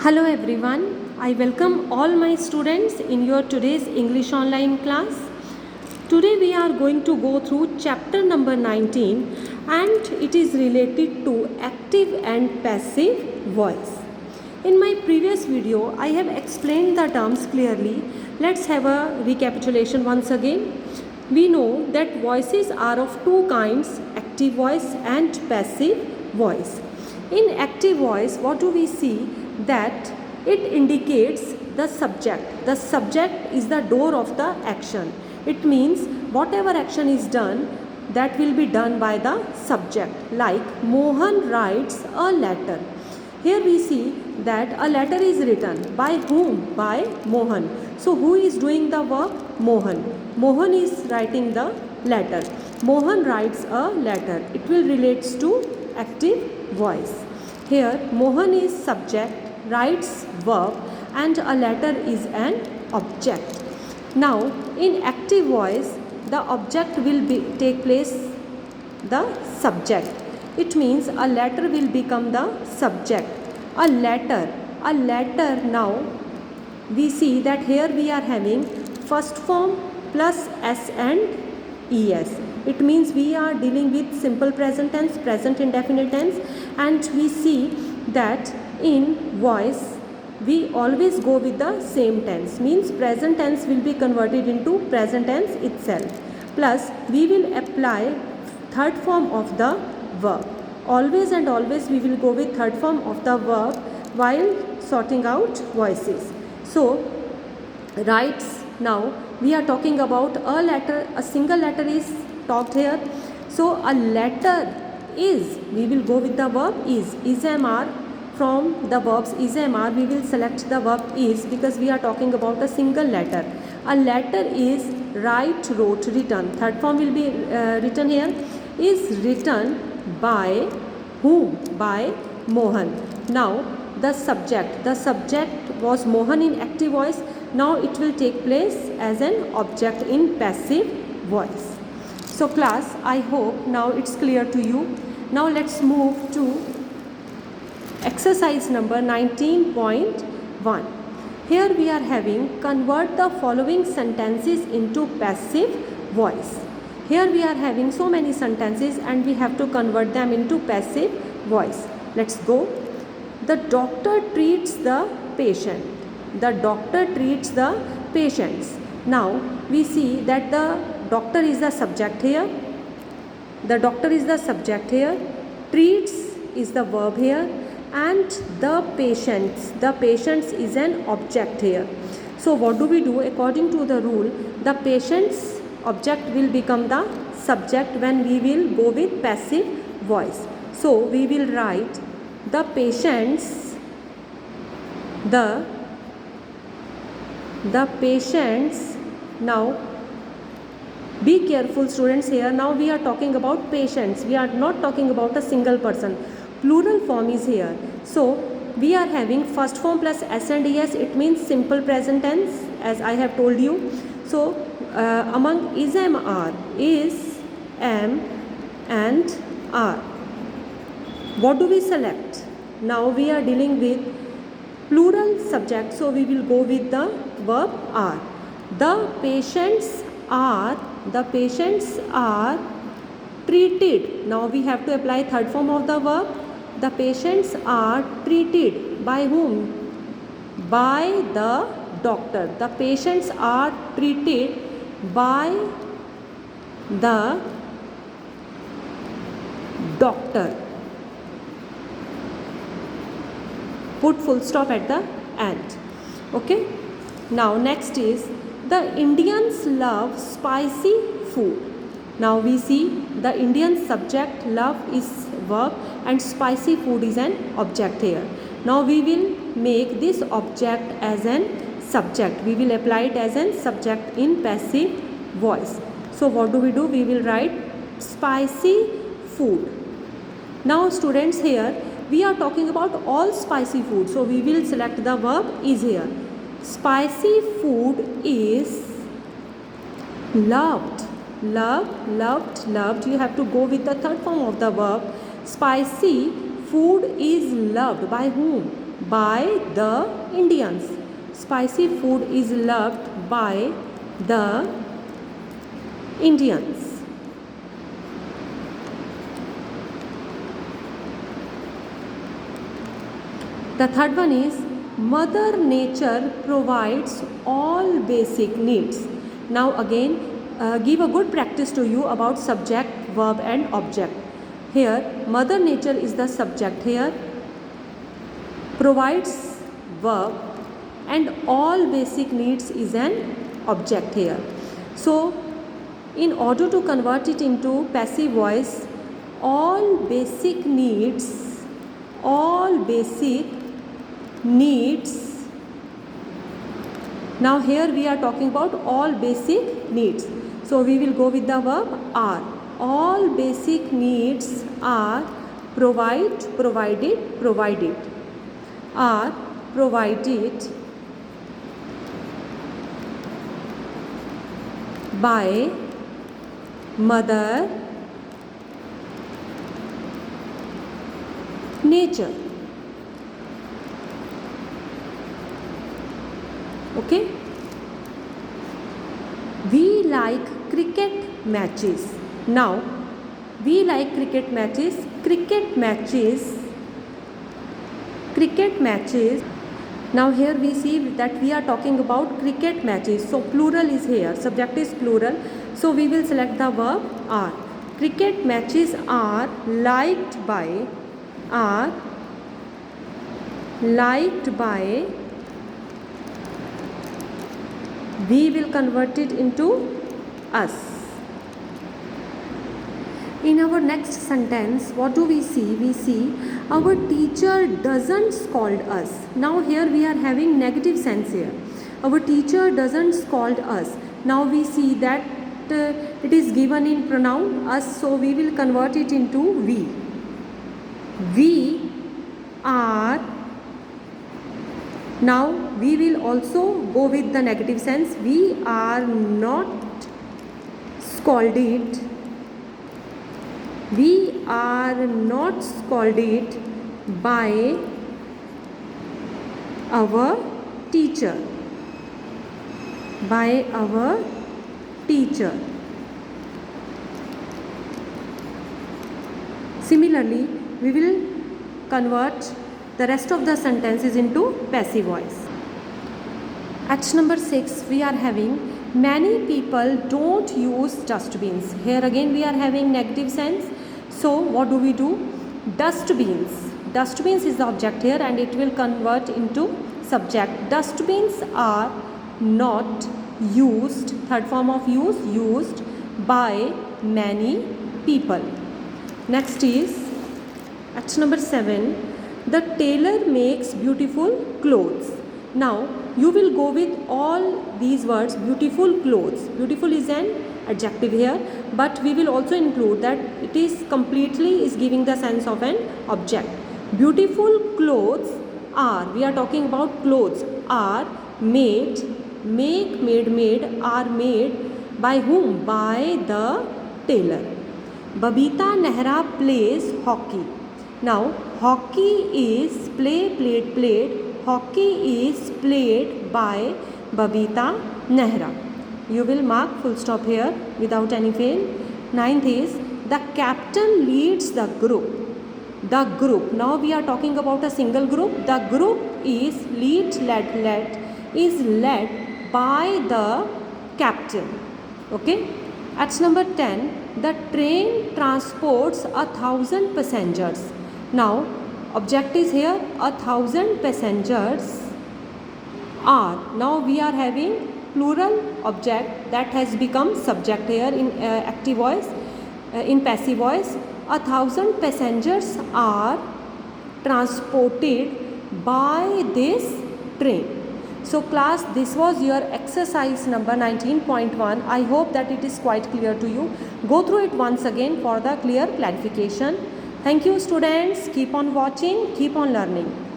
Hello everyone, I welcome all my students in your today's English online class. Today we are going to go through chapter number 19 and it is related to active and passive voice. In my previous video, I have explained the terms clearly. Let's have a recapitulation once again. We know that voices are of two kinds, active voice and passive voice. In active voice, what do we see? That it indicates the subject. The subject is the door of the action. It means whatever action is done, that will be done by the subject. Like Mohan writes a letter. Here we see that a letter is written by whom? By Mohan. So who is doing the work? Mohan. Mohan is writing the letter. Mohan writes a letter. It will relates to active voice. Here Mohan is subject, writes verb, and a letter is an object. Now in active voice, the object will take place the subject. It means a letter will become the subject. A letter now we see that here we are having first form plus s and es. It means we are dealing with simple present tense, present indefinite tense, and we see that in voice we always go with the same tense, means present tense will be converted into present tense itself, plus we will apply third form of the verb. Always and always we will go with third form of the verb while sorting out voices. So writes, now we are talking about a letter, a single letter is talked here. So a letter is, we will go with the verb is am from the verbs is am we will select the verb is, because we are talking about a single letter. A letter is write, wrote, written. Third form will be written here, is written by whom? By Mohan. Now the subject was Mohan in active voice. Now it will take place as an object in passive voice. So class, I hope now it's clear to you. Now let's move to exercise number 19.1. Here we are having convert the following sentences into passive voice. Here we are having so many sentences and we have to convert them into passive voice. Let's go. The doctor treats the patient. The doctor treats the patients. Now we see that the doctor is the subject here. The doctor is the subject here. Treats is the verb here. And the patients is an object here. So what do we do? According to the rule, the patient's object will become the subject when we will go with passive voice. So we will write the patients, the patients. Now be careful students, here now we are talking about patients, we are not talking about a single person. Plural form is here. So we are having first form plus s and es. It means simple present tense, as I have told you. So among is am are, is am and are, what do we select? Now we are dealing with plural subject, so we will go with the verb are. The patients are treated. Now we have to apply third form of the verb. The patients are treated by whom? By the doctor. The patients are treated by the doctor. Put full stop at the end. Okay. Now next is the Indians love spicy food. Now we see the Indian subject, love is verb and spicy food is an object here. Now we will make this object as an subject. We will apply it as an subject in passive voice. So what do? We will write spicy food. Now students, here we are talking about all spicy food. So we will select the verb is here. Spicy food is loved. Loved. You have to go with the third form of the verb. Spicy food is loved by whom? by the Indians. Spicy food is loved by the Indians. The third one is Mother Nature provides all basic needs. Now again, give a good practice to you about subject, verb and object. Here, Mother Nature is the subject here, provides verb and all basic needs is an object here. So, in order to convert it into passive voice, all basic needs, now here we are talking about all basic needs. So we will go with the verb are. All basic needs are provided are provided by Mother Nature. Okay, we like cricket matches. Now we like cricket matches. Now here we see that we are talking about cricket matches, so plural is here, subject is plural, so we will select the verb are. Cricket matches are liked by we will convert it into us. In our next sentence, what do we see? We see our teacher doesn't scold us. Now here we are having negative sense here. Our teacher doesn't scold us. Now we see that it is given in pronoun us, so we will convert it into we. We are. Now we will also go with the negative sense. We are not scolded. We are not scolded by our teacher. Similarly, we will convert the rest of the sentences into passive voice. At number 6, we are having many people don't use dustbins. Here again we are having negative sense. So what do? Dustbins. Dustbins is the object here and it will convert into subject. Dustbins are not used, third form of use, used by many people. Next is at number 7, the tailor makes beautiful clothes. Now you will go with all these words, beautiful clothes. Beautiful is an adjective here, but we will also include that it is completely is giving the sense of an object. Beautiful clothes are, we are talking about clothes, are made, made are made by whom? By the tailor. Babita Nehra plays hockey. Now hockey is played. Hockey is played by Babita Nehra. You will mark full stop here without any fail. 9th is the captain leads the group. The group. Now we are talking about a single group. The group is led by the captain. Okay. At number 10, the train transports 1,000 passengers. Now object is here 1,000 passengers are. Now we are having plural object that has become subject here in active voice, in passive voice. 1,000 passengers are transported by this train. So class, this was your exercise number 19.1. I hope that it is quite clear to you. Go through it once again for the clear clarification. Thank you students. Keep on watching, keep on learning.